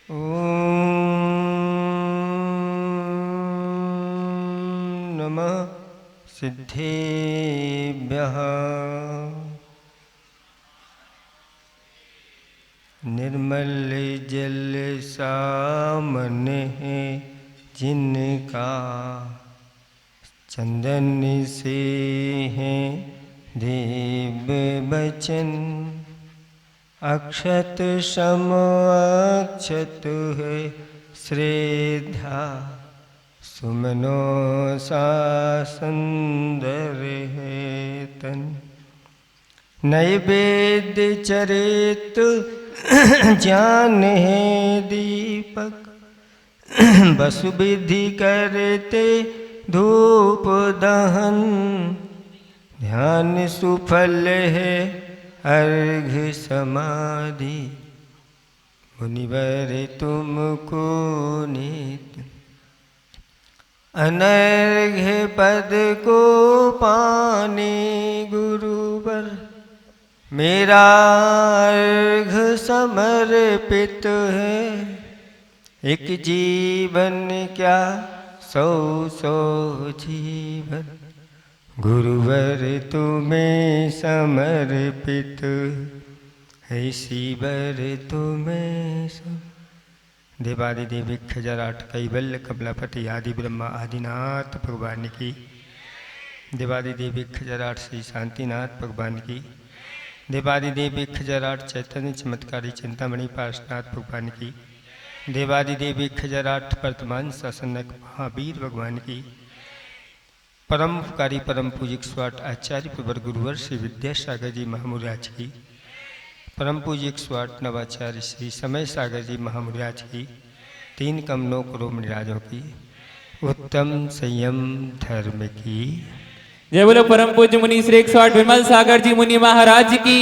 ॐ नमः सिद्धेभ्यः। निर्मल जल सामने जिनका, चंदन से हैं दिव्य बचन। अक्षत सम अक्षत है श्रद्धा, सुमनो सा सुंदर है तन। नैवेद्य चरित ज्ञान है दीपक, वसु विधि करते धूप दहन। ध्यान सुफल है अर्घ समाधि, मुनिवर तुमको नित्य। अनर्घ पद को पाने गुरुवर, मेरा अर्घ समर्पित है। एक जीवन क्या सौ सौ जीवन, गुरुवर तुम्हें समर्पित है। शिवर तुम्हें देवादिदेव खजराट कैवल्य कमलापति आदि ब्रह्मा आदिनाथ भगवान की। देवादिदेव खजराट श्री शांतिनाथ भगवान की। देवादिदेव खजराट चैतन्य चमत्कारी चिंतामणि पार्शनाथ भगवान की। देवादिदेव खजराट वर्तमान शासनक महावीर भगवान की। परम उपकारी परम पूजिक स्वाट आचार्य प्रवर गुरुवर श्री विद्यासागर जी महामुराज की। परम पूजिक स्वाट नवाचार्य श्री समय सागर जी महामुराज की। 3 कमलों करोड़ मणिराजों की उत्तम संयम धर्म की। जय बोलो परम पूज्य मुनि श्री 108 विमल सागर जी मुनि महाराज की,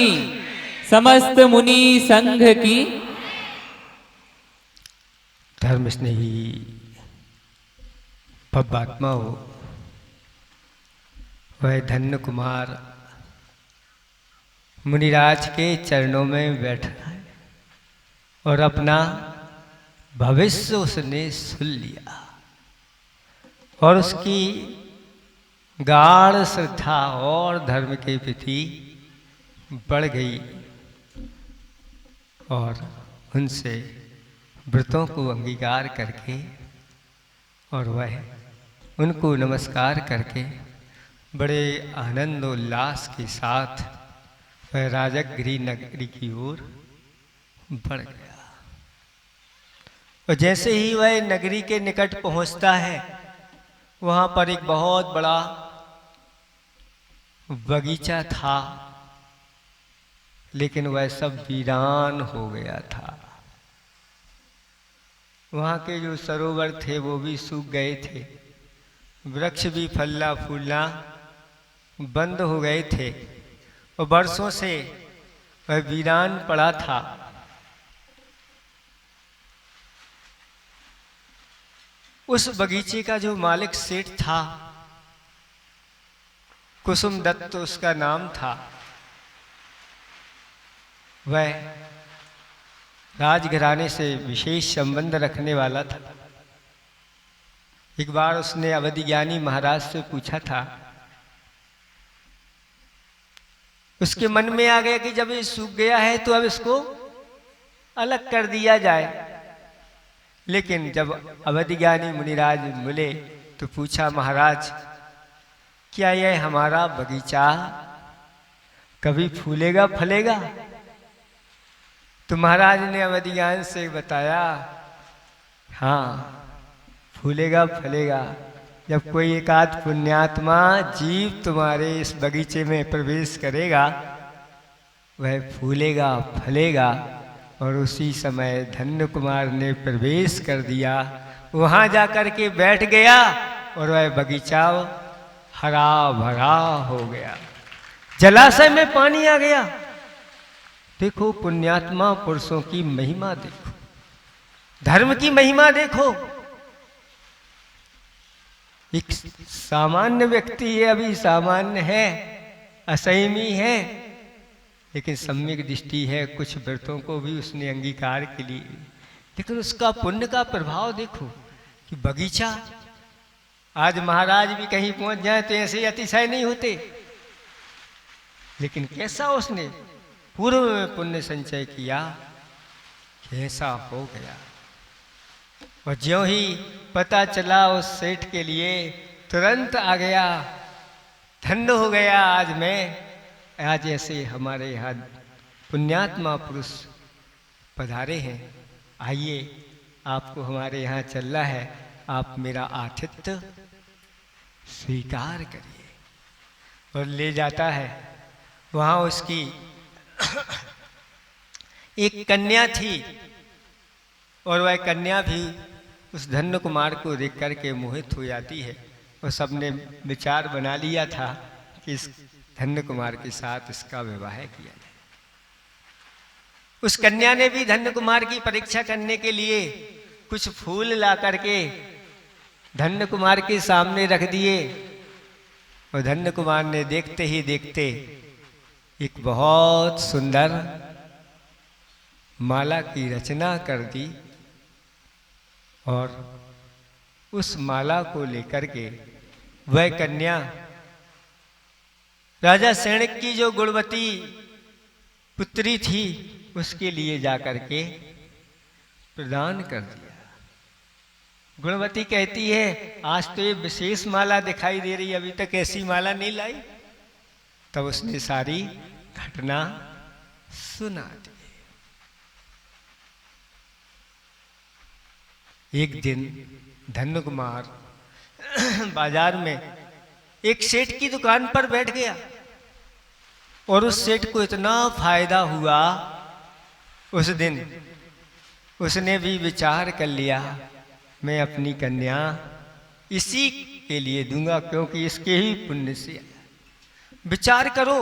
समस्त मुनि संघ की। धर्म स्नेही भव्यात्मा हो, वह धन्य कुमार मुनिराज के चरणों में बैठा है और अपना भविष्य उसने सुन लिया और उसकी गाढ़ श्रद्धा और धर्म के प्रति बढ़ गई और उनसे व्रतों को अंगीकार करके और वह उनको नमस्कार करके बड़े आनंद उल्लास के साथ वह राजगृह नगरी की ओर बढ़ गया। और जैसे ही वह नगरी के निकट पहुंचता है, वहां पर एक बहुत बड़ा बगीचा था, लेकिन वह सब वीरान हो गया था। वहां के जो सरोवर थे वो भी सूख गए थे, वृक्ष भी फलना फूलना बंद हो गए थे और बरसों से वह वीरान पड़ा था। उस बगीचे का जो मालिक सेठ था, कुसुम दत्त उसका नाम था, वह राजघराने से विशेष संबंध रखने वाला था। एक बार उसने अवधि ज्ञानी महाराज से पूछा था, उसके मन में आ गया कि जब ये सूख गया है तो अब इसको अलग कर दिया जाए। लेकिन जब अवधि ज्ञानी मुनिराज मिले तो पूछा, महाराज क्या यह हमारा बगीचा कभी फूलेगा फलेगा? तो महाराज ने अवधि ज्ञान से बताया, हाँ फूलेगा फलेगा। जब कोई एकाध पुण्यात्मा जीव तुम्हारे इस बगीचे में प्रवेश करेगा, वह फूलेगा फलेगा। और उसी समय धन्य कुमार ने प्रवेश कर दिया, वहां जाकर के बैठ गया और वह बगीचा हरा भरा हो गया। जलाशय में पानी आ गया। देखो पुण्यात्मा पुरुषों की महिमा देखो, धर्म की महिमा देखो। एक सामान्य व्यक्ति है, अभी सामान्य है, असंयमी है, लेकिन सम्यक दृष्टि है। कुछ व्रतों को भी उसने अंगीकार के लिए लेकिन उसका पुण्य का प्रभाव देखो कि बगीचा, आज महाराज भी कहीं पहुंच जाए तो ऐसे अतिशय नहीं होते, लेकिन कैसा उसने पूर्व में पुण्य संचय किया, कैसा हो गया। और ज्यों ही पता चला उस सेठ के लिए तुरंत आ गया, धन्य हो गया आज मैं। आज ऐसे हमारे यहाँ पुण्यात्मा पुरुष पधारे हैं, आइए आपको हमारे यहाँ चलना है, आप मेरा आतिथ्य स्वीकार करिए। और ले जाता है। वहाँ उसकी एक कन्या थी और वह कन्या भी उस धन्य कुमार को देख करके मोहित हो जाती है। और सबने विचार बना लिया था कि इस धन्य कुमार के साथ इसका विवाह किया जाए। उस कन्या ने भी धन्य कुमार की परीक्षा करने के लिए कुछ फूल ला करके धन्य कुमार के सामने रख दिए। और धन्य कुमार ने देखते ही देखते एक बहुत सुंदर माला की रचना कर दी। और उस माला को लेकर के वह कन्या राजा सैनिक की जो गुणवती पुत्री थी उसके लिए जाकर के प्रदान कर दिया। गुणवती कहती है, आज तो ये विशेष माला दिखाई दे रही, अभी तक ऐसी माला नहीं लाई। तब उसने सारी घटना सुना दी। एक दिन धन्य कुमार बाजार में एक सेठ की दुकान पर बैठ गया और उस सेठ को इतना फायदा हुआ उस दिन, उसने भी विचार कर लिया मैं अपनी कन्या इसी के लिए दूंगा, क्योंकि इसके ही पुण्य से। विचार करो,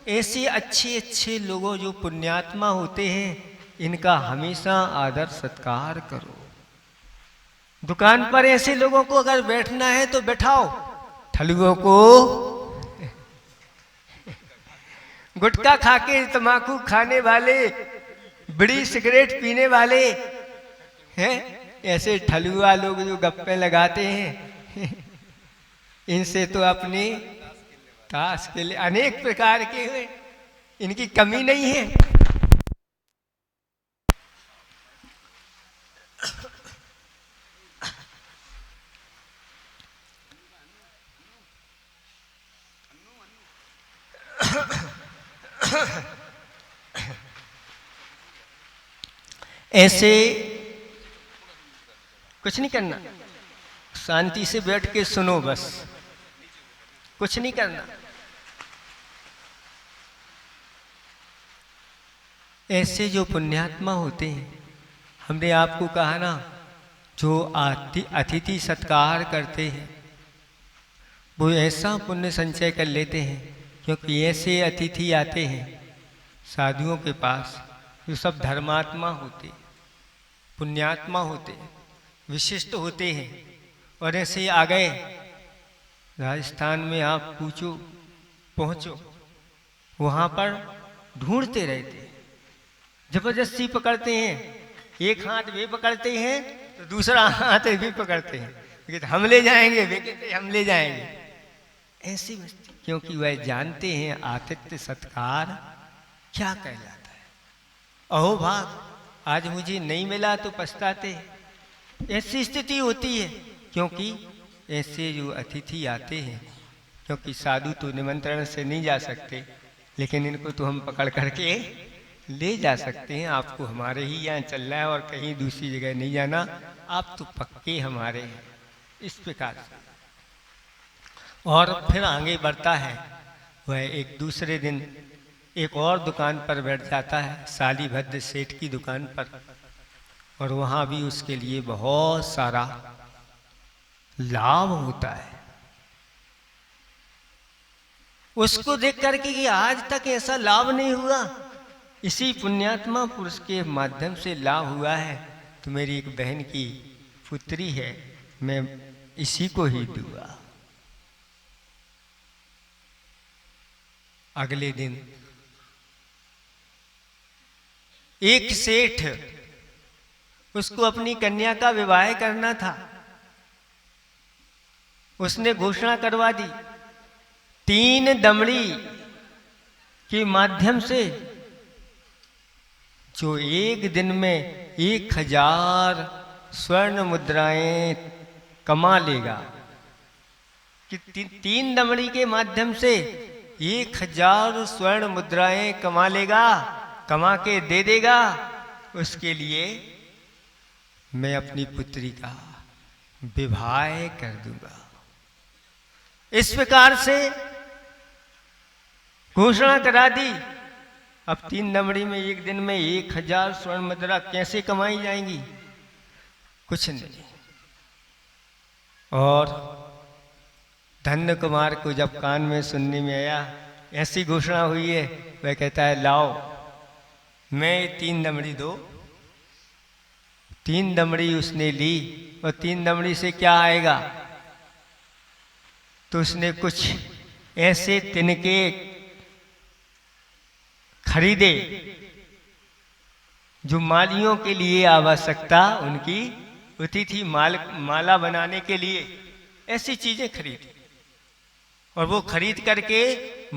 ऐसे अच्छे अच्छे लोगों जो पुण्यात्मा होते हैं, इनका हमेशा आदर सत्कार करो। दुकान पर ऐसे लोगों को अगर बैठना है तो बैठाओ, ठलुओं को गुटखा खाके तम्बाकू खाने वाले, बीड़ी सिगरेट पीने वाले हैं, ऐसे ठलुआ लोग जो गप्पे लगाते हैं, इनसे तो अपनी ताश के लिए अनेक प्रकार के हुए, इनकी कमी नहीं है। ऐसे कुछ नहीं करना, शांति से बैठ के सुनो, बस कुछ नहीं करना। ऐसे जो पुण्यात्मा होते हैं, हमने आपको कहा ना, जो अतिथि सत्कार करते हैं वो ऐसा पुण्य संचय कर लेते हैं, क्योंकि ऐसे अतिथि आते हैं साधुओं के पास जो सब धर्मात्मा होते, पुण्यात्मा होते, विशिष्ट होते हैं। और ऐसे आ गए राजस्थान में, आप पूछो पहुंचो, वहां पर ढूंढते रहते, जबरदस्ती पकड़ते हैं। एक हाथ वे पकड़ते हैं तो दूसरा हाथ भी पकड़ते हैं, लेकिन हम ले जाएंगे, वे कहते हम ले जाएंगे। ऐसी मस्ती, क्योंकि वह जानते हैं आतिथ्य सत्कार क्या कहलाता है। अहो भाग, आज मुझे नहीं मिला तो पछताते, ऐसी स्थिति होती है। क्योंकि ऐसे जो अतिथि आते हैं, क्योंकि साधु तो निमंत्रण से नहीं जा सकते, लेकिन इनको तो हम पकड़ करके ले जा सकते हैं। आपको हमारे ही यहाँ चलना है और कहीं दूसरी जगह नहीं जाना, आप तो पक्के हमारे हैं, इस प्रकार से। और फिर आगे बढ़ता है। वह एक दूसरे दिन एक और दुकान पर बैठ जाता है, शालीभद्र सेठ की दुकान पर, और वहाँ भी उसके लिए बहुत सारा लाभ होता है। उसको देख करके कि आज तक ऐसा लाभ नहीं हुआ, इसी पुण्यात्मा पुरुष के माध्यम से लाभ हुआ है, तो मेरी एक बहन की पुत्री है, मैं इसी को ही दूंगा। अगले दिन एक सेठ उसको अपनी कन्या का विवाह करना था। उसने घोषणा करवा दी 3 दमड़ी के माध्यम से जो एक दिन में 1000 स्वर्ण मुद्राएं कमा लेगा, कि 3 दमड़ी के माध्यम से 1000 स्वर्ण मुद्राएं कमा लेगा, कमा के दे देगा, उसके लिए मैं अपनी पुत्री का विवाह कर दूंगा। इस प्रकार से घोषणा करा दी। अब 3 दमड़ी में एक दिन में 1000 स्वर्ण मुद्रा कैसे कमाई जाएंगी? कुछ नहीं। और धन्य कुमार को जब कान में सुनने में आया ऐसी घोषणा हुई है, वह कहता है लाओ मैं 3 दमड़ी दो। 3 दमड़ी उसने ली, और 3 दमड़ी से क्या आएगा? तो उसने कुछ ऐसे तिनके खरीदे जो मालियों के लिए आवश्यकता उनकी होती थी, माला बनाने के लिए ऐसी चीजें खरीदी, और वो खरीद करके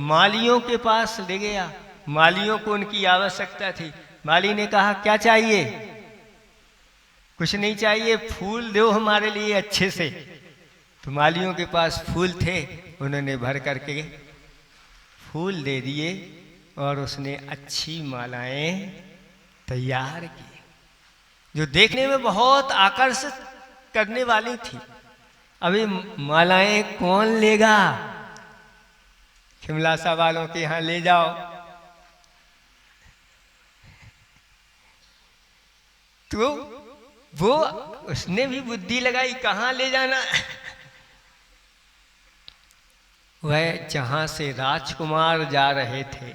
मालियों के पास ले गया। मालियों को उनकी आवश्यकता थी। माली ने कहा क्या चाहिए? कुछ नहीं चाहिए, फूल दो हमारे लिए अच्छे से। तो मालियों के पास फूल थे, उन्होंने भर करके फूल दे दिए, और उसने अच्छी मालाएं तैयार की जो देखने में बहुत आकर्षित करने वाली थी। अभी मालाएं कौन लेगा? खिमलासा वालों के यहां ले जाओ, तो वो उसने भी बुद्धि लगाई कहाँ ले जाना। वह जहां से राजकुमार जा रहे थे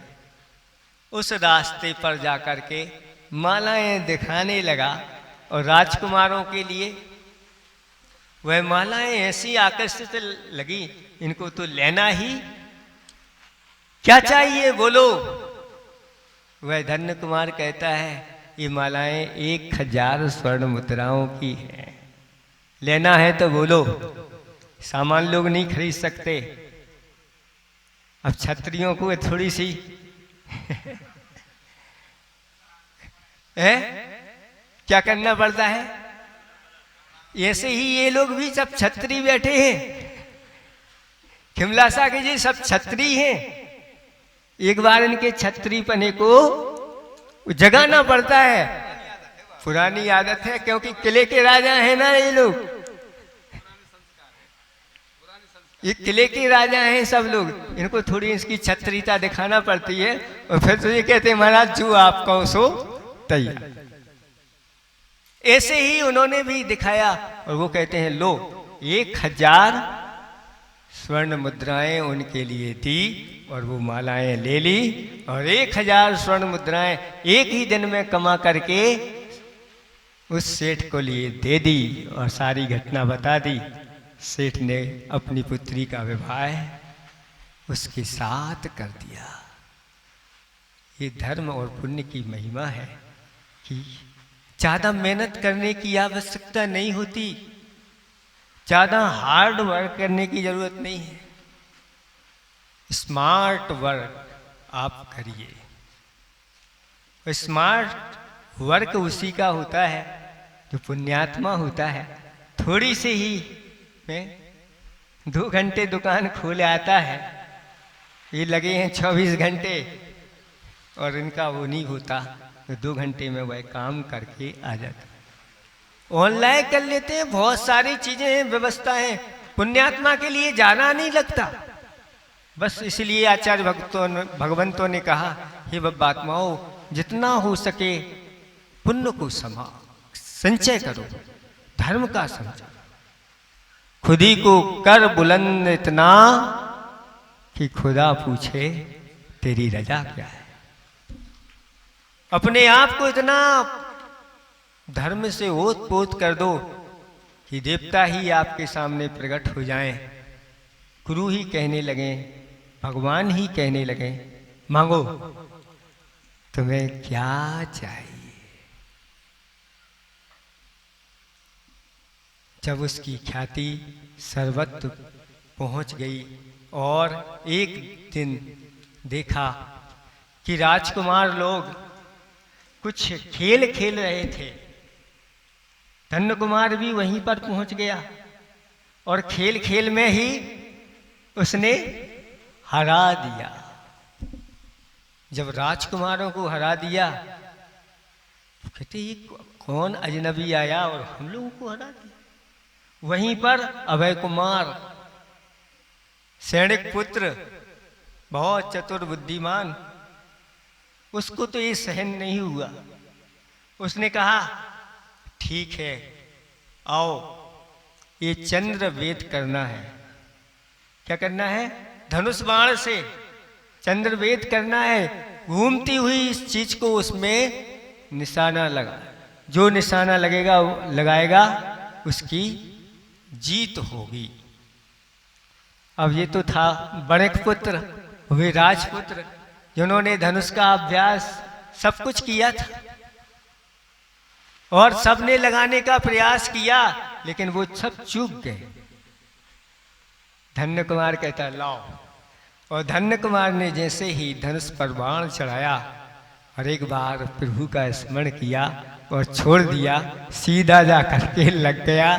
उस रास्ते पर जाकर के मालाएं दिखाने लगा, और राजकुमारों के लिए वह मालाएं ऐसी आकर्षित लगी, इनको तो लेना ही। क्या चाहिए बोलो? वह धन्य कुमार कहता है ये मालाएं 1000 स्वर्ण मुद्राओं की हैं, लेना है तो बोलो। सामान लोग नहीं खरीद सकते। अब क्षत्रियों को थोड़ी सी है क्या करना पड़ता है। ऐसे ही ये लोग भी सब छत्री बैठे हैं, खिमलासा के जी सब छत्री हैं। एक बार इनके छत्री पने को जगाना पड़ता है। पुरानी आदत है, क्योंकि किले के राजा हैं ना ये लोग, ये किले के राजा हैं सब लोग, इनको थोड़ी इसकी छत्रीता दिखाना पड़ती है। और फिर तो ये कहते हैं महाराज जो आप कहो सो तैयार। ऐसे ही उन्होंने भी दिखाया, और वो कहते हैं लो 1000 स्वर्ण मुद्राएं उनके लिए दी, और वो मालाएं ले ली, और 1000 स्वर्ण मुद्राएं एक ही दिन में कमा करके उस सेठ को लिए दे दी, और सारी घटना बता दी। सेठ ने अपनी पुत्री का विवाह उसके साथ कर दिया। ये धर्म और पुण्य की महिमा है कि ज़्यादा मेहनत करने की आवश्यकता नहीं होती, ज़्यादा हार्ड वर्क करने की जरूरत नहीं है। स्मार्ट वर्क आप करिए। स्मार्ट वर्क उसी का होता है जो पुण्यात्मा होता है। थोड़ी से ही में 2 घंटे दुकान खोले आता है, ये लगे हैं 24 घंटे, और इनका वो नहीं होता, तो 2 घंटे में वह काम करके आ जाता। ऑनलाइन कर लेते हैं, बहुत सारी चीजें हैं, व्यवस्था है, पुण्यात्मा के लिए जाना नहीं लगता। बस इसलिए आचार्य भगवंतों ने कहा हे बब्बात्माओं, जितना हो सके पुण्य को संचय करो, धर्म का संचय। खुद ही को कर बुलंद इतना कि खुदा पूछे तेरी रजा क्या है। अपने आप को इतना धर्म से ओत पोत कर दो कि देवता ही आपके सामने प्रकट हो जाएं, गुरु ही कहने लगे, भगवान ही कहने लगे मांगो तुम्हें क्या चाहिए। जब उसकी ख्याति सर्वत्र पहुंच गई और एक दिन देखा कि राजकुमार लोग कुछ खेल खेल रहे थे। धन्य कुमार भी वहीं पर पहुंच गया और खेल खेल में ही उसने हरा दिया। जब राजकुमारों को हरा दिया तो कहते ये कौन अजनबी आया और हम लोगों को हरा दिया। वहीं पर अभय कुमार सैनिक पुत्र, बहुत चतुर बुद्धिमान, उसको तो ये सहन नहीं हुआ। उसने कहा ठीक है, आओ ये चंद्र वेद करना है। क्या करना है? धनुष बाण से चंद्र वेद करना है। घूमती हुई इस चीज को उसमें निशाना लगा, जो निशाना लगाएगा उसकी जीत होगी। अब ये तो था बड़क पुत्र, वे राजपुत्र जिन्होंने धनुष का अभ्यास सब कुछ किया था और सबने लगाने का प्रयास किया, लेकिन वो सब चूक गए। धन्य कुमार कहता लाओ, और धन्य कुमार ने जैसे ही धनुष पर बाण चढ़ाया और एक बार प्रभु का स्मरण किया और छोड़ दिया, सीधा जा करके लग गया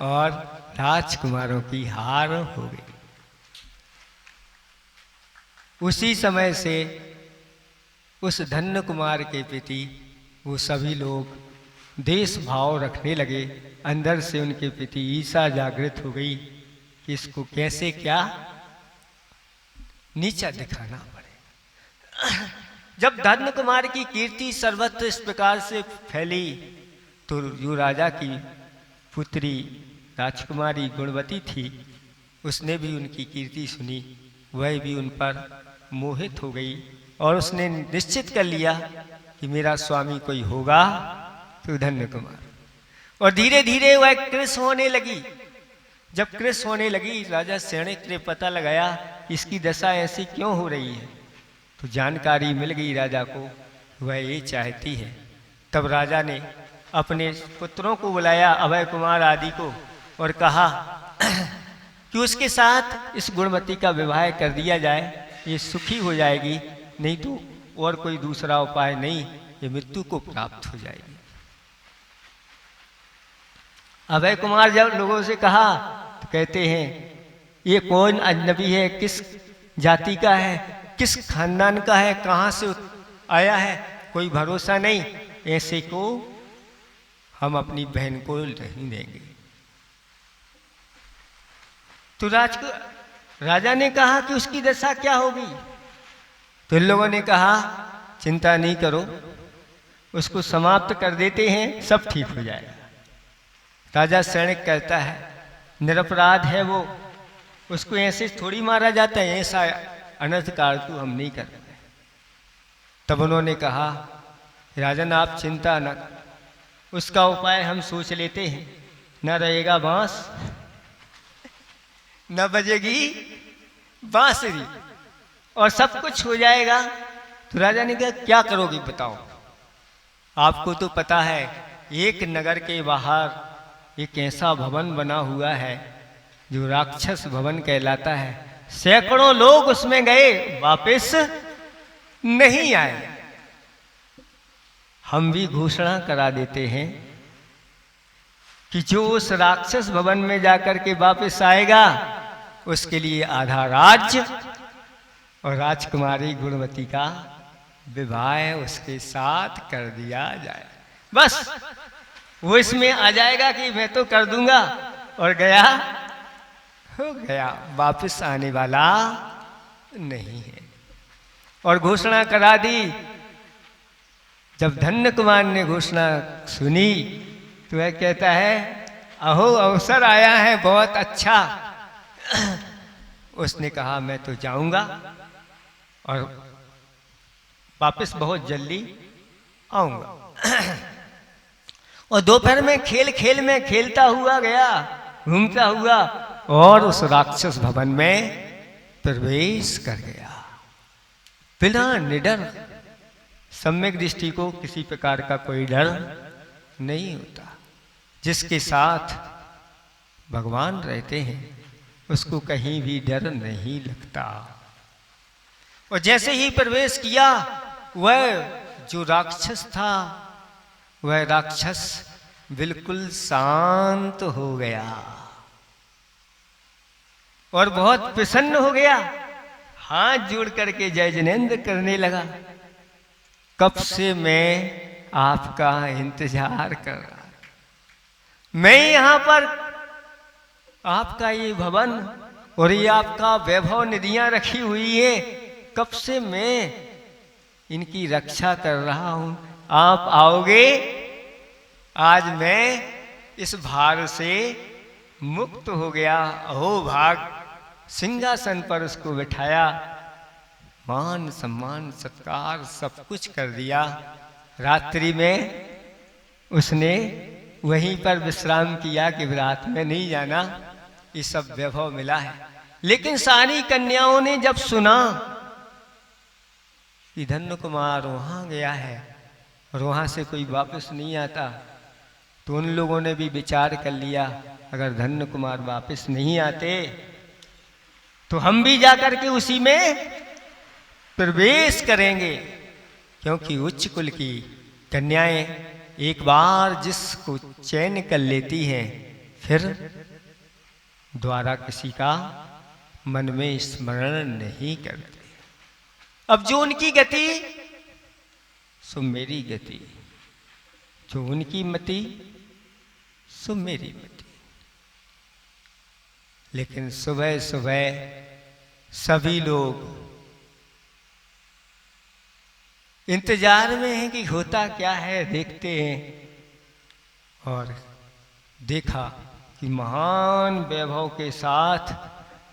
और राजकुमारों की हार हो गई। उसी समय से उस धन्य कुमार के प्रति वो सभी लोग देश भाव रखने लगे। अंदर से उनके प्रति ईर्ष्या जागृत हो गई कि इसको कैसे क्या नीचा दिखाना पड़े। जब धन्य कुमार की कीर्ति सर्वत्र इस प्रकार से फैली तो जो राजा की पुत्री राजकुमारी गुणवती थी, उसने भी उनकी कीर्ति सुनी। वह भी उन पर मोहित हो गई और उसने निश्चित कर लिया कि मेरा स्वामी कोई होगा तो धन्य कुमार। और धीरे धीरे वह कृश होने लगी। जब कृश होने लगी, राजा सैनिक ने पता लगाया इसकी दशा ऐसी क्यों हो रही है, तो जानकारी मिल गई राजा को, वह ये चाहती है। तब राजा ने अपने पुत्रों को बुलाया, अभय कुमार आदि को, और कहा कि उसके साथ इस गुणवती का विवाह कर दिया जाए, ये सुखी हो जाएगी, नहीं तो और कोई दूसरा उपाय नहीं, ये मृत्यु को प्राप्त हो जाएगी। अभय कुमार जब लोगों से कहा तो कहते हैं ये कौन अजनबी है, किस जाति का है, किस खानदान का है, कहाँ से आया है, कोई भरोसा नहीं, ऐसे को हम अपनी बहन को नहीं देंगे। तो राजा ने कहा कि उसकी दशा क्या होगी। तो इन लोगों ने कहा चिंता नहीं करो, उसको समाप्त कर देते हैं, सब ठीक हो जाएगा। राजा सैनिक कहता है निरपराध है वो, उसको ऐसे थोड़ी मारा जाता है, ऐसा अनर्थ कार्य तो हम नहीं कर रहे। तब उन्होंने कहा राजन आप चिंता न, उसका उपाय हम सोच लेते हैं। न रहेगा बांस, न बजेगी बांसुरी, और सब कुछ हो जाएगा। तो राजा ने कहा क्या करोगे बताओ। आपको तो पता है एक नगर के बाहर एक ऐसा भवन बना हुआ है जो राक्षस भवन कहलाता है। सैकड़ों लोग उसमें गए, वापस नहीं आए। हम भी घोषणा करा देते हैं कि जो उस राक्षस भवन में जाकर के वापस आएगा उसके लिए आधा राज्य और राजकुमारी गुणवती का विवाह उसके साथ कर दिया जाए। बस वो इसमें आ जाएगा कि मैं तो कर दूंगा, और गया हो गया, वापस आने वाला नहीं है। और घोषणा करा दी। जब धन्य कुमार ने घोषणा सुनी तो वह कहता है अहो अवसर आया है बहुत अच्छा। उसने कहा मैं तो जाऊंगा और वापस बहुत जल्दी आऊंगा। और दोपहर में खेल में खेलता हुआ गया, घूमता हुआ, और उस राक्षस भवन में प्रवेश कर गया बिना निडर। सम्यक दृष्टि को किसी प्रकार का कोई डर नहीं होता। जिसके साथ भगवान रहते हैं, उसको कहीं भी डर नहीं लगता। और जैसे ही प्रवेश किया, वह जो राक्षस था, वह राक्षस बिल्कुल शांत हो गया और बहुत प्रसन्न हो गया। हाथ जोड़ करके जय जिनेंद्र करने लगा। कब से मैं आपका इंतजार कर रहा, मैं यहाँ पर आपका ये भवन और ये आपका वैभव निधियां रखी हुई है, कब से मैं इनकी रक्षा कर रहा हूं। आप आओगे, आज मैं इस भार से मुक्त हो गया। अहो भाग, सिंहासन पर उसको बिठाया, मान सम्मान सत्कार सब कुछ कर दिया। रात्रि में उसने वहीं पर विश्राम किया कि रात में नहीं जाना, ये सब वैभव मिला है। लेकिन सारी कन्याओं ने जब सुना कि धन्य कुमार वहां गया है और वहां से कोई वापस नहीं आता, तो उन लोगों ने भी विचार कर लिया, अगर धन्य कुमार वापस नहीं आते तो हम भी जाकर के उसी में प्रवेश करेंगे। क्योंकि उच्च कुल की कन्याएं एक बार जिसको चैन कर लेती हैं, फिर द्वारा किसी का मन में स्मरण नहीं करते। अब जो उनकी गति सो मेरी गति, जो उनकी मति सो मेरी मति। लेकिन सुबह सुबह सभी लोग इंतजार में हैं कि होता क्या है, देखते हैं। और देखा कि महान वैभव के साथ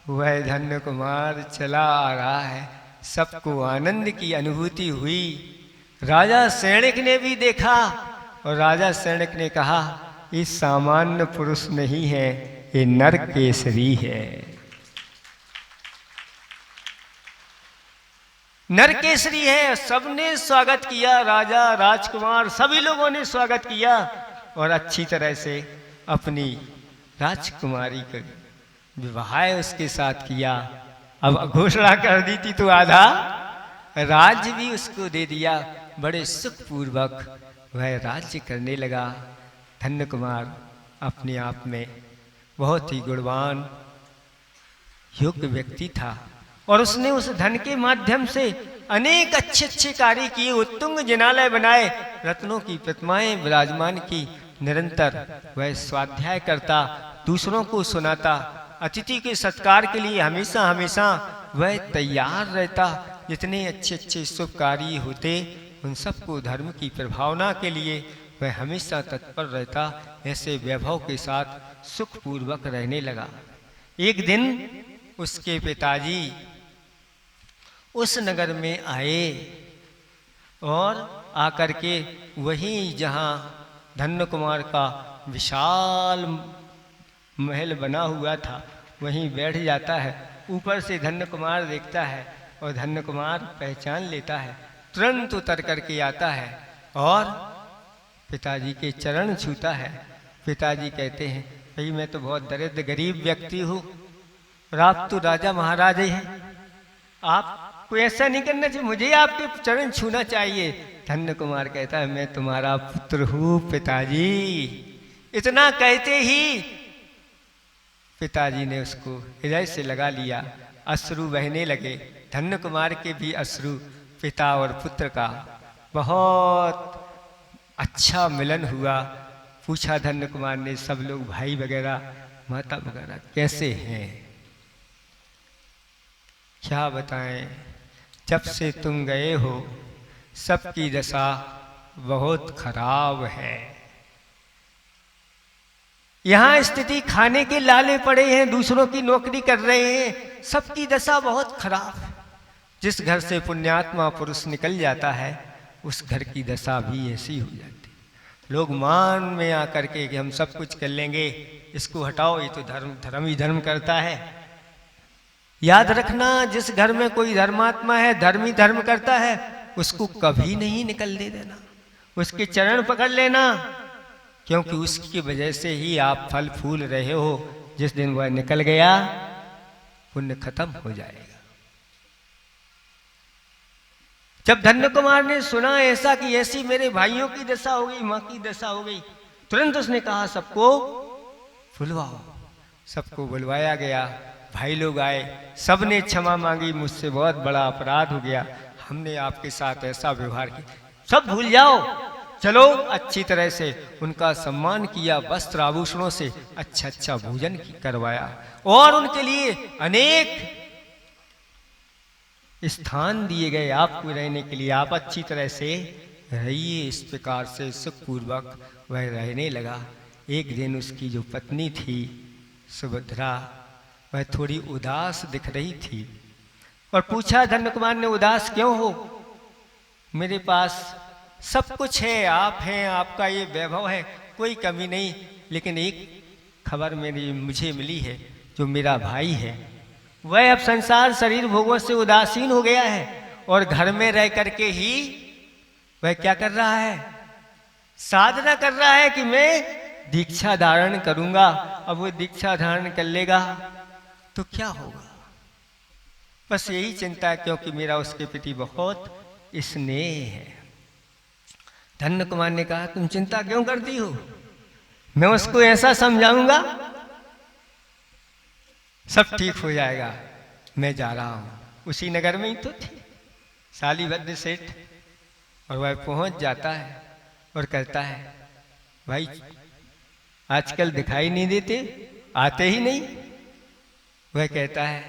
वह धन्य कुमार चला आ रहा है। सबको आनंद की अनुभूति हुई। राजा सैनिक ने भी देखा और राजा सैनिक ने कहा, ये सामान्य पुरुष नहीं है, ये नर केसरी है। नर केसरी है। सबने स्वागत किया, राजा राजकुमार सभी लोगों ने स्वागत किया और अच्छी तरह से अपनी राजकुमारी का विवाह उसके साथ किया। अब घोषणा कर दी थी तो आधा राज्य भी उसको दे दिया। बड़े सुखपूर्वक वह राज्य करने लगा। धन्य कुमार अपने आप में बहुत ही गुणवान योग्य व्यक्ति था और उसने उस धन के माध्यम से अनेक अच्छे अच्छे कार्य किए। उत्तुंग जिनालय बनाए, रत्नों की प्रतिमाएं विराजमान की। निरंतर वह स्वाध्याय करता, दूसरों को सुनाता, अतिथि के सत्कार के लिए हमेशा हमेशा वह तैयार रहता। जितने अच्छे अच्छे शुभ कार्य होते उन सबको धर्म की प्रभावना के लिए वह हमेशा तत्पर रहता। ऐसे वैभव के साथ सुखपूर्वक रहने लगा। एक दिन उसके पिताजी उस नगर में आए और आकर के वहीं जहाँ धन्य कुमार का विशाल महल बना हुआ था वहीं बैठ जाता है। ऊपर से धन्य कुमार देखता है और धन्य कुमार पहचान लेता है। तुरंत उतर करके आता है और पिताजी के चरण छूता है। पिताजी कहते हैं, भाई मैं तो बहुत दरिद्र गरीब व्यक्ति हूँ और आप तो राजा महाराजे हैं, आपको ऐसा नहीं करना चाहिए, मुझे आपके चरण छूना चाहिए। धन्य कुमार कहता है, मैं तुम्हारा पुत्र हूँ पिताजी। इतना कहते ही पिताजी ने उसको हृदय से लगा लिया। अश्रु बहने लगे। धन्य कुमार के भी अश्रु पिता और पुत्र का बहुत अच्छा मिलन हुआ। पूछा धन्य कुमार ने, सब लोग भाई वगैरह माता वगैरह कैसे हैं? क्या बताएं, जब से तुम गए हो सबकी दशा बहुत खराब है। यहाँ स्थिति खाने के लाले पड़े हैं, दूसरों की नौकरी कर रहे हैं, सबकी दशा बहुत खराब है। जिस घर से पुण्यात्मा पुरुष निकल जाता है उस घर की दशा भी ऐसी हो जाती है। लोग मान में आकर के कि हम सब कुछ कर लेंगे, इसको हटाओ, ये तो धर्म ही धर्म करता है। याद रखना, जिस घर में कोई धर्मात्मा है, धर्म ही धर्म करता है, उसको कभी नहीं निकलने देना, उसके चरण पकड़ लेना, क्योंकि उसकी वजह से ही आप फल फूल रहे हो। जिस दिन वह निकल गया पुण्य खत्म हो जाएगा। जब धन्य कुमार ने सुना ऐसा कि ऐसी मेरे भाइयों की दशा हो गई, मां की दशा हो गई, तुरंत उसने कहा सबको बुलवाओ। सबको बुलवाया गया, भाई लोग आए, सबने क्षमा मांगी, मुझसे बहुत बड़ा अपराध हो गया, हमने आपके साथ ऐसा व्यवहार किया, सब भूल जाओ, चलो अच्छी तरह से उनका सम्मान किया, वस्त्र आभूषणों से अच्छा अच्छा भोजन करवाया और उनके लिए अनेक स्थान दिए गए आपको रहने के लिए, आप अच्छी तरह से रहिए। इस प्रकार से सुखपूर्वक वह रहने लगा। एक दिन उसकी जो पत्नी थी सुभद्रा, वह थोड़ी उदास दिख रही थी और पूछा धन्य कुमार ने, उदास क्यों हो? मेरे पास सब कुछ है, आप हैं, आपका ये वैभव है, कोई कमी नहीं, लेकिन एक खबर मुझे मिली है, जो मेरा भाई है वह अब संसार शरीर भोगों से उदासीन हो गया है और घर में रह करके ही वह क्या कर रहा है, साधना कर रहा है कि मैं दीक्षा धारण करूंगा। अब वो दीक्षा धारण कर लेगा तो क्या होगा, बस यही चिंता है, क्योंकि मेरा उसके प्रति बहुत स्नेह है। धन्य कुमार ने कहा, तुम चिंता क्यों करती हो, मैं उसको ऐसा समझाऊंगा सब ठीक हो जाएगा। मैं जा रहा हूं। उसी नगर में ही तो थी शालीभद्र सेठ, और वह पहुंच जाता है और कहता है, भाई आजकल दिखाई नहीं देते, आते ही नहीं। वह कहता है,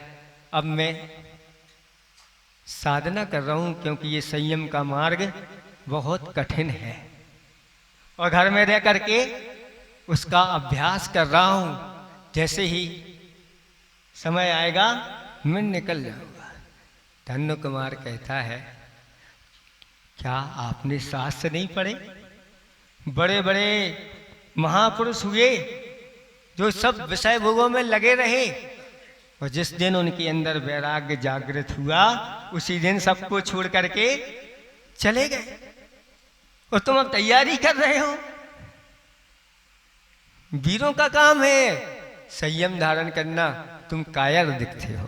अब मैं साधना कर रहा हूं, क्योंकि ये संयम का मार्ग बहुत कठिन है और घर में रह करके उसका अभ्यास कर रहा हूं। जैसे ही समय आएगा मैं निकल जाऊंगा। धन्य कुमार कहता है, क्या आपने शास्त्र नहीं पढ़े? बड़े बड़े महापुरुष हुए जो सब विषय भोगों में लगे रहे, और जिस दिन उनके अंदर वैराग्य जागृत हुआ उसी दिन सबको छोड़ करके चले गए, और तुम अब तैयारी कर रहे हो। वीरों का काम है संयम धारण करना, तुम कायर दिखते हो।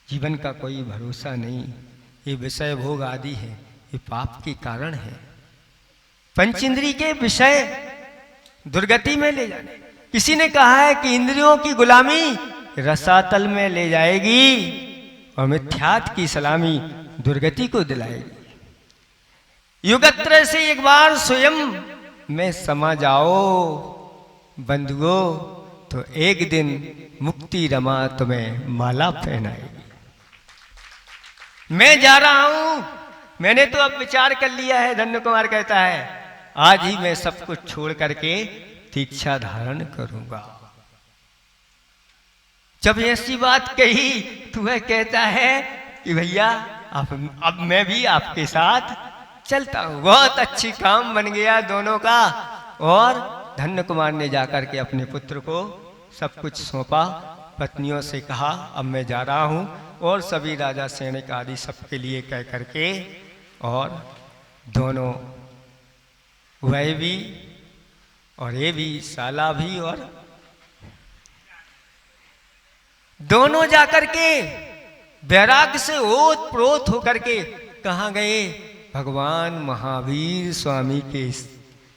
जीवन का कोई भरोसा नहीं, ये विषय भोग आदि है, ये पाप के कारण है। पंचेंद्रिय के विषय दुर्गति में ले जाने। किसी ने कहा है कि इंद्रियों की गुलामी रसातल में ले जाएगी और मिथ्यात की सलामी दुर्गति को दिलाएगी। युगत्रय से एक बार स्वयं में समा जाओ बंधुओं, तो एक दिन मुक्ति रमा तुम्हें माला पहनाएगी। मैं जा रहा हूं, मैंने तो अब विचार कर लिया है, धन्य कुमार कहता है, आज ही मैं सब कुछ छोड़ करके दीक्षा धारण करूंगा। जब ऐसी बात कही तो वह कहता है कि भैया अब मैं भी आपके साथ चलता हूं। बहुत अच्छी काम बन गया दोनों का, और धन्य कुमार ने जाकर के अपने पुत्र को सब कुछ सौंपा, पत्नियों से कहा अब मैं जा रहा हूं, और सभी राजा सैनिक आदि सबके लिए कह करके, और दोनों वह भी और ये भी साला भी, और दोनों जाकर के वैराग्य से ओत प्रोत होकर के कहाँ गए? भगवान महावीर स्वामी के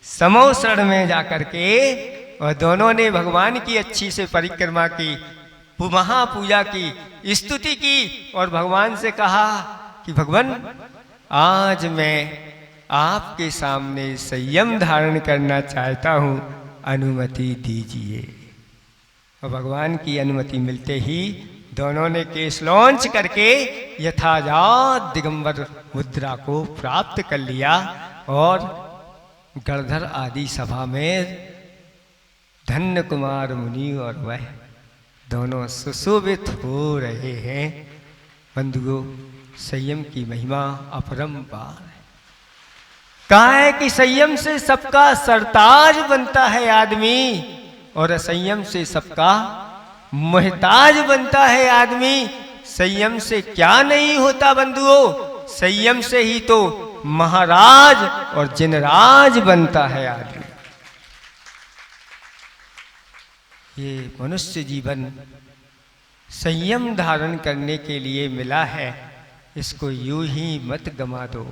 समोसरण में जाकर के, और दोनों ने भगवान की अच्छी से परिक्रमा की, महापूजा की, स्तुति की, और भगवान से कहा कि भगवान आज मैं आपके सामने संयम धारण करना चाहता हूं, अनुमति दीजिए। और भगवान की अनुमति मिलते ही दोनों ने केस लॉन्च करके यथाजात दिगंबर मुद्रा को प्राप्त कर लिया, और गणधर आदि सभा में धन्य कुमार मुनि और वह दोनों सुशोभित हो रहे हैं। बंधुओं, संयम की महिमा अपरंपार है। कहा है कि संयम से सबका सरताज बनता है आदमी, और असंयम से सबका मोहताज बनता है आदमी। संयम से क्या नहीं होता बंधुओं, संयम से ही तो महाराज और जिनराज बनता है आदमी। ये मनुष्य जीवन संयम धारण करने के लिए मिला है, इसको यूं ही मत गमा दो।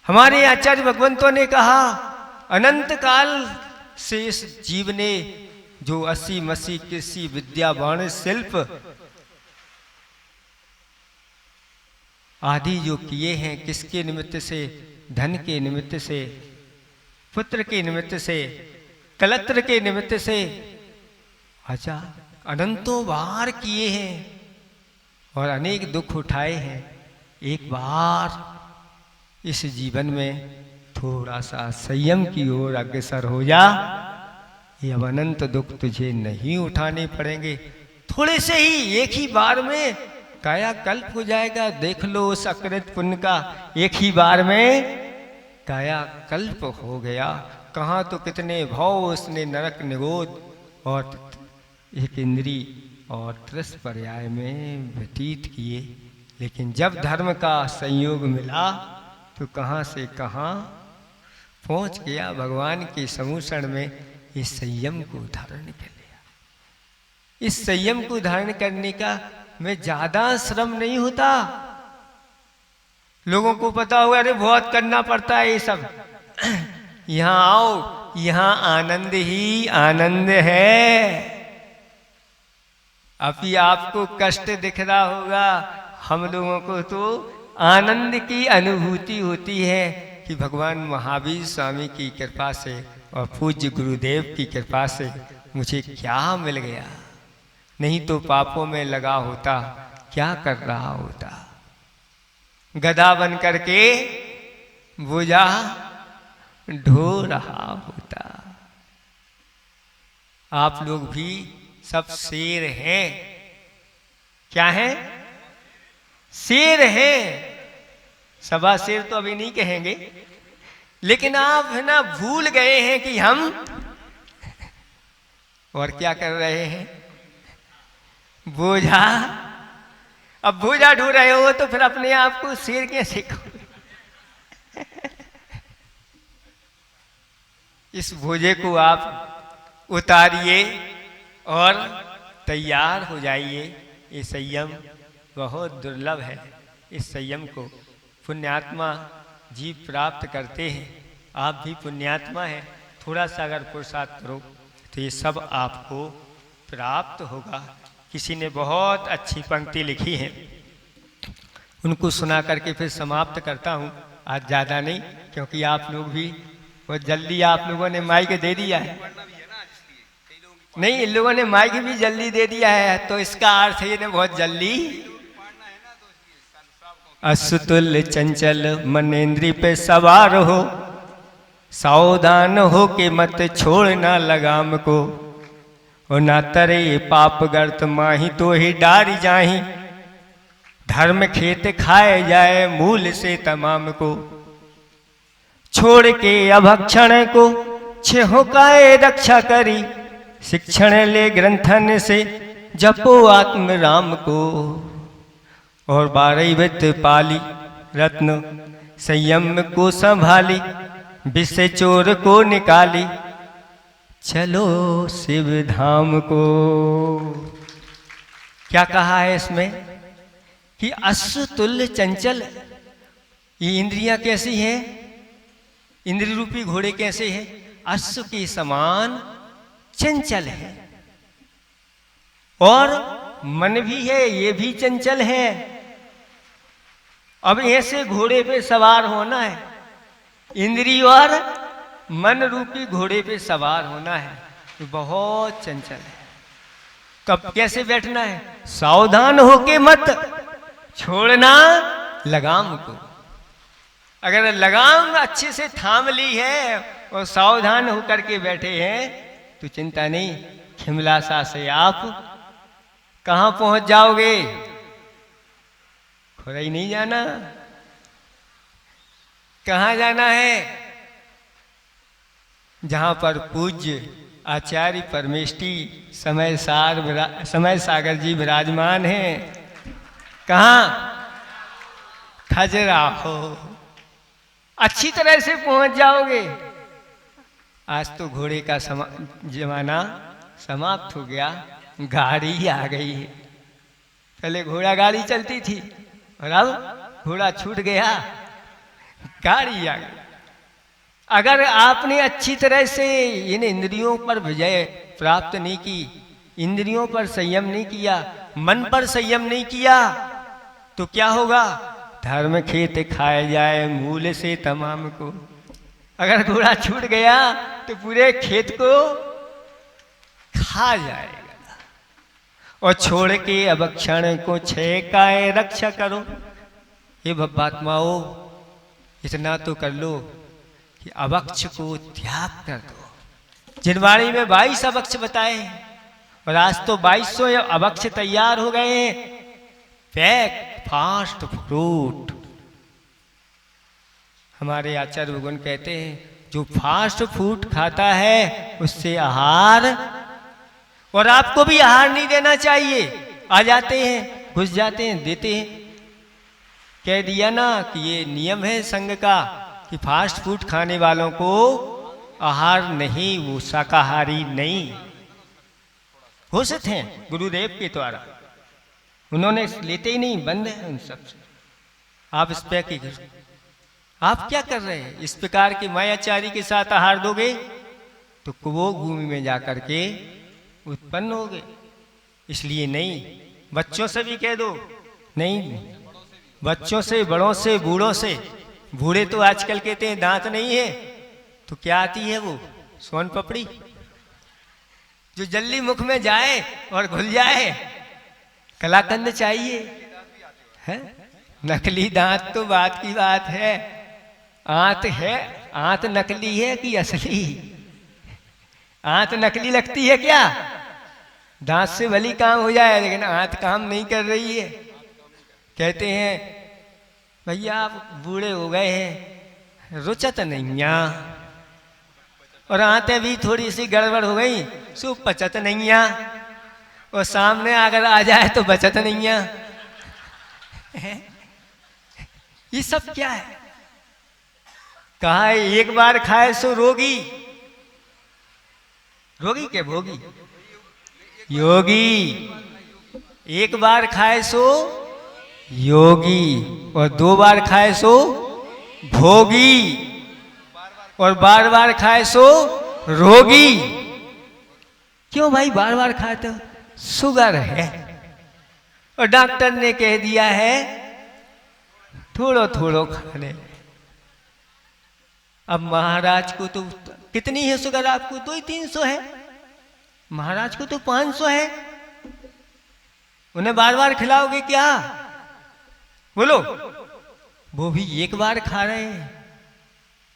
हमारे आचार्य भगवंतों ने कहा, अनंत काल से इस जीव ने जो 80 मसी कृषि विद्या वाणिज्य शिल्प आदि जो किए हैं, किसके निमित्त से? धन के निमित्त से, पुत्र के निमित्त से, कलत्र के निमित्त से। अच्छा, अनंतों बार किए हैं और अनेक दुख उठाए हैं। एक बार इस जीवन में थोड़ा सा संयम की ओर अग्रसर हो जा, ये अब अनंत दुख तुझे नहीं उठाने पड़ेंगे। थोड़े से ही, एक ही बार में कायाकल्प हो जाएगा। देख लो उस अकृत पुण्य का, एक ही बार में कायाकल्प हो गया। कहाँ तो कितने भाव उसने नरक निगोद और एक इंद्री और 30 पर्याय में व्यतीत किए। लेकिन जब धर्म का संयोग मिला तो कहाँ से कहाँ पहुँच गया। भगवान के समूषण में इस संयम को धारण कर लिया। इस संयम को धारण करने का में ज्यादा श्रम नहीं होता। लोगों को पता हुआ, अरे बहुत करना पड़ता है ये सब। यहाँ आओ, यहाँ आनंद ही आनंद है। अभी आपको कष्ट दिख रहा होगा, हम लोगों को तो आनंद की अनुभूति होती है कि भगवान महावीर स्वामी की कृपा से और पूज्य गुरुदेव की कृपा से मुझे क्या मिल गया। नहीं तो पापों में लगा होता, क्या कर रहा होता। गधा बन करके बोझा ढो रहा होता। आप लोग भी सब शेर हैं। क्या हैं? शेर हैं। सवा शेर तो अभी नहीं कहेंगे, लेकिन आप है ना भूल गए हैं कि हम और क्या कर रहे हैं? बोझा। अब बोझा ढो रहे हो तो फिर अपने आप को शेर कैसे कहो? इस बोझे को आप उतारिए और तैयार हो जाइए। ये संयम बहुत दुर्लभ है। इस संयम को पुण्यात्मा जीव प्राप्त करते हैं। आप भी पुण्यात्मा हैं। थोड़ा सा अगर पुरुषार्थ करो तो ये सब आपको प्राप्त होगा। किसी ने बहुत अच्छी पंक्ति लिखी है, उनको सुना करके फिर समाप्त करता हूँ। आज ज़्यादा नहीं, क्योंकि आप लोग भी बहुत जल्दी, आप लोगों ने माइक दे दिया है। नहीं, इन लोगों ने माइक भी जल्दी दे दिया है, तो इसका अर्थ ये ने बहुत जल्दी। असुतुल्य चंचल मन इंद्री पे सवार हो, सावधान हो के मत छोड़ना लगाम को। और ना तरे पाप गर्त माही तो ही डारी जाही, धर्म खेत खाए जाए मूल से तमाम को। छोड़ के अभक्षण को छेहो काए रक्षा करी, शिक्षण ले ग्रंथन से जपो आत्म राम को। और 12 वित्त पाली रत्न संयम को संभाली, विषय चोर को निकाली, चलो शिव धाम को। क्या कहा है इसमें कि अश्वतुल्य चंचल। ये इंद्रियां कैसी हैं? इंद्रिय रूपी घोड़े कैसे हैं? अश्व के समान चंचल है। और मन भी है, ये भी चंचल है। अब ऐसे घोड़े पे सवार होना है, इंद्रिय और मन रूपी घोड़े पे सवार होना है, तो बहुत चंचल है। कब कैसे बैठना है? सावधान होके मत छोड़ना लगाम को। अगर लगाम अच्छे से थाम ली है और सावधान होकर के बैठे हैं तो चिंता नहीं, खिमलासा से आप कहां पहुंच जाओगे? खुरई नहीं जाना। कहां जाना है? जहां पर पूज्य आचार्य परमेष्टि समय सागर जी विराजमान हैं। कहां? खजुराहो। अच्छी तरह से पहुंच जाओगे। आज तो घोड़े का जमाना समाप्त हो गया, गाड़ी आ गई है। पहले घोड़ा गाड़ी चलती थी और अब घोड़ा छूट गया, गाड़ी आ गई। अगर आपने अच्छी तरह से इन इंद्रियों पर विजय प्राप्त नहीं की, इंद्रियों पर संयम नहीं किया, मन पर संयम नहीं किया, तो क्या होगा? धर्म खेत खाए जाए मूल से तमाम को। अगर घोड़ा छूट गया तो पूरे खेत को खा जाएगा। और छोड़ के अभक्षण को छह काय रक्षा करो। ये भब्बात्माओं, इतना तो कर लो कि अभक्ष को त्याग कर दो। जिनवाणी में 22 अभक्ष बताए और आज तो 2200 अभक्ष तैयार हो गए हैं। Pack fast fruit. हमारे आचार्य भगवान कहते हैं जो फास्ट फूड खाता है उससे आहार, और आपको भी आहार नहीं देना चाहिए। आ जाते हैं, घुस जाते हैं, देते हैं। कह दिया ना कि ये नियम है संघ का कि फास्ट फूड खाने वालों को आहार नहीं, वो शाकाहारी नहीं घोषित हैं गुरुदेव के द्वारा। उन्होंने लेते ही नहीं, बंद है उन सब से। आप इस पे की आप क्या कर रहे हैं? इस प्रकार के मायाचारी के साथ आहार दोगे तो कुबोग भूमि में जाकर के उत्पन्न होगे। इसलिए नहीं, बच्चों से भी कह दो नहीं, बच्चों से, बड़ों से, बूढ़ों से। बूढ़े तो आजकल कहते हैं दांत नहीं है, तो क्या आती है वो सोन पपड़ी, जो जल्दी मुख में जाए और घुल जाए। कलाकंद चाहिए है? नकली दांत तो बात की बात है। आंत है, आंत नकली है कि असली? आंत नकली लगती है क्या? दांत से भली काम हो जाए, लेकिन आंत काम नहीं कर रही है। कहते हैं भैया आप बूढ़े हो गए हैं, रुचत नहीं आ, और आंतें भी थोड़ी सी गड़बड़ हो गई, सो पचत नहीं आ, और सामने अगर आ जाए तो बचत नहीं आ। ये सब क्या है? कहा है एक बार खाए सो रोगी, रोगी के भोगी योगी। एक बार खाए सो योगी, और 2 बार खाए सो भोगी, और बार बार खाए सो रोगी। क्यों भाई बार बार खाए? तो शुगर है, और डॉक्टर ने कह दिया है थोड़ो थोड़ो खाने। अब महाराज को तो कितनी है शुगर? आपको तो 300 है, महाराज को तो 500 है। उन्हें बार बार खिलाओगे क्या? बोलो। वो भी एक बार खा रहे हैं,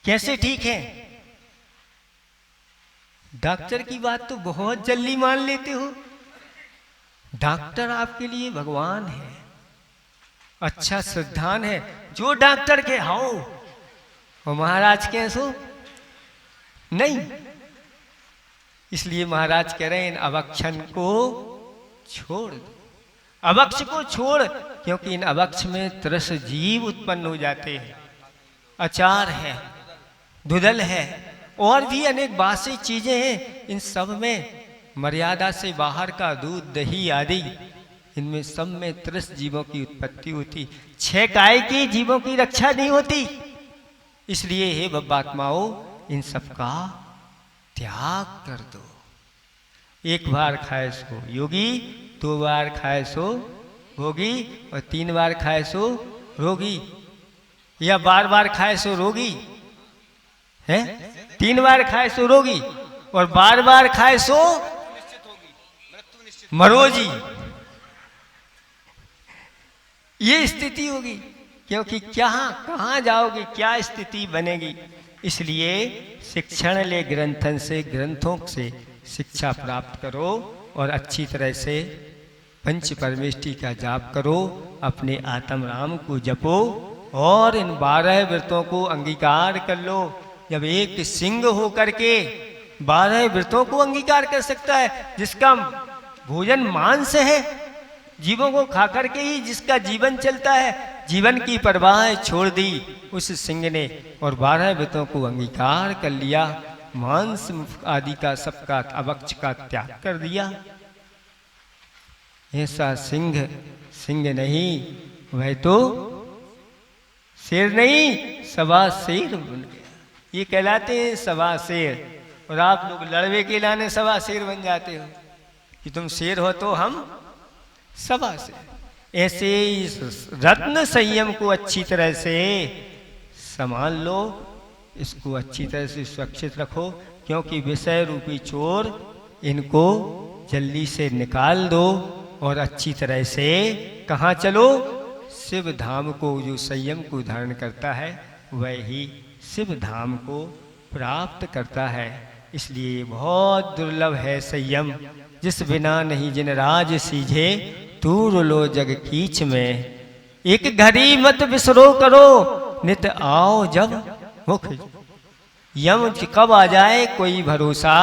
कैसे ठीक है? डॉक्टर की बात तो बहुत जल्दी मान लेते हो। डॉक्टर आपके लिए भगवान है, अच्छा श्रद्धान है। जो डॉक्टर के हाओ और महाराज के सो नहीं। इसलिए महाराज कह रहे हैं इन अभक्षण को छोड़ दो। अभक्ष को छोड़, क्योंकि इन अभक्ष में तरस जीव उत्पन्न हो जाते हैं। अचार है, दुधल है, और भी अनेक बासी चीजें हैं। इन सब में मर्यादा से बाहर का दूध, दही आदि, इनमें सब में तरस जीवों की उत्पत्ति होती। 6 काय की जीवों की रक्षा नहीं होती। इसलिए हे बब्बात्माओं, इन सब का त्याग कर दो। एक बार खाए सो योगी, 2 बार खाए सो भोगी, और 3 बार खाए सो रोगी, या बार बार खाए सो रोगी है। 3 बार खाए सो रोगी, और बार बार खाए सो मरोजी। ये स्थिति होगी, क्योंकि क्या कहाँ जाओगे, क्या स्थिति बनेगी। इसलिए शिक्षण ले ग्रंथन से, ग्रंथों से शिक्षा प्राप्त करो, और अच्छी तरह से पंच परमेष्टि का जाप करो, अपने आत्म राम को जपो, और इन 12 व्रतों को अंगीकार कर लो। जब एक सिंह हो करके 12 व्रतों को अंगीकार कर सकता है, जिसका भोजन मांस है, जीवों को खा करके ही जिसका जीवन चलता है, जीवन की परवाह छोड़ दी उस सिंह ने, और 12 व्रतों को अंगीकार कर लिया। मांस आदि का सबका अभक्ष का त्याग कर दिया। ऐसा सिंह सिंह नहीं, वह तो शेर नहीं, सवा शेर बन गया। ये कहलाते हैं सवा शेर। और आप लोग लड़वे के लाने सवा शेर बन जाते हो कि तुम शेर हो तो हम सवा शेर। ऐसे इस रत्न संयम को अच्छी तरह से संभाल लो, इसको अच्छी तरह से सुरक्षित रखो, क्योंकि विषय रूपी चोर इनको जल्दी से निकाल दो और अच्छी तरह से कहाँ चलो? शिव धाम को। जो संयम को धारण करता है वह ही शिव धाम को प्राप्त करता है। इसलिए बहुत दुर्लभ है संयम, जिस बिना नहीं जिन राज सीझे, दूर लो जग कीच में। एक घड़ी मत बिसरो करो, नित आओ जब मुख। यम कब आ जाए कोई भरोसा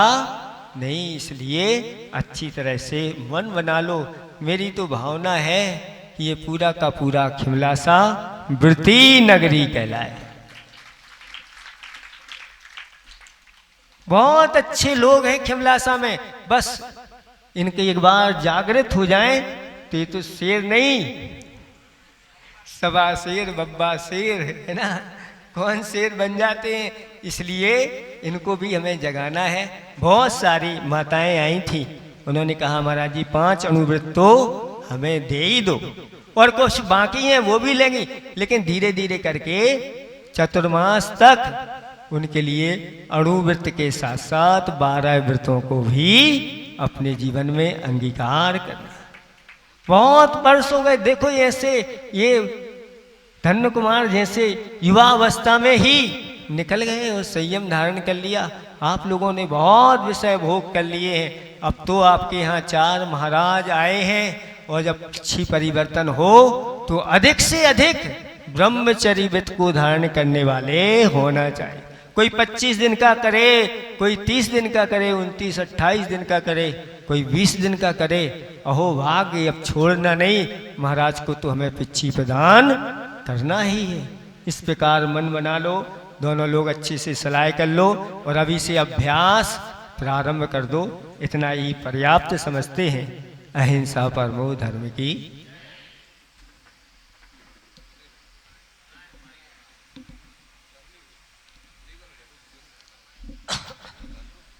नहीं, इसलिए अच्छी तरह से मन बना लो। मेरी तो भावना है कि ये पूरा का पूरा खिमलासा वृत्ति नगरी कहलाए। बहुत अच्छे लोग हैं खिमलासा में, बस इनके एक बार जागृत हो जाएं तो ये तो शेर नहीं, सवा शेर बब्बा शेर है ना, कौन शेर बन जाते हैं। इसलिए इनको भी हमें जगाना है। बहुत सारी माताएं आई थी, उन्होंने कहा महाराज जी 5 अणुव्रत तो हमें दे ही दो, और कुछ बाकी हैं वो भी लेंगी, लेकिन धीरे धीरे करके चतुर्मास तक उनके लिए अणुव्रत के साथ साथ 12 व्रतों को भी अपने जीवन में अंगीकार करना। बहुत वर्ष हो गए, देखो ऐसे ये धन्य कुमार जैसे युवा अवस्था में ही निकल गए और संयम धारण कर लिया। आप लोगों ने बहुत विषय भोग कर लिए हैं। अब तो आपके यहाँ 4 महाराज आए हैं, और जब अच्छी परिवर्तन हो तो अधिक से अधिक ब्रह्मचर्य व्रत को धारण करने वाले होना चाहिए। कोई 25 दिन का करे, कोई 30 दिन का करे, 29-28 दिन का करे, कोई 20 दिन का करे। अहो भाग्य, अब छोड़ना नहीं, महाराज को तो हमें पिच्छी प्रदान करना ही है। इस प्रकार मन बना लो, दोनों लोग अच्छे से सलाह कर लो और अभी से अभ्यास प्रारंभ कर दो। इतना ही पर्याप्त समझते हैं। अहिंसा परमो धर्म की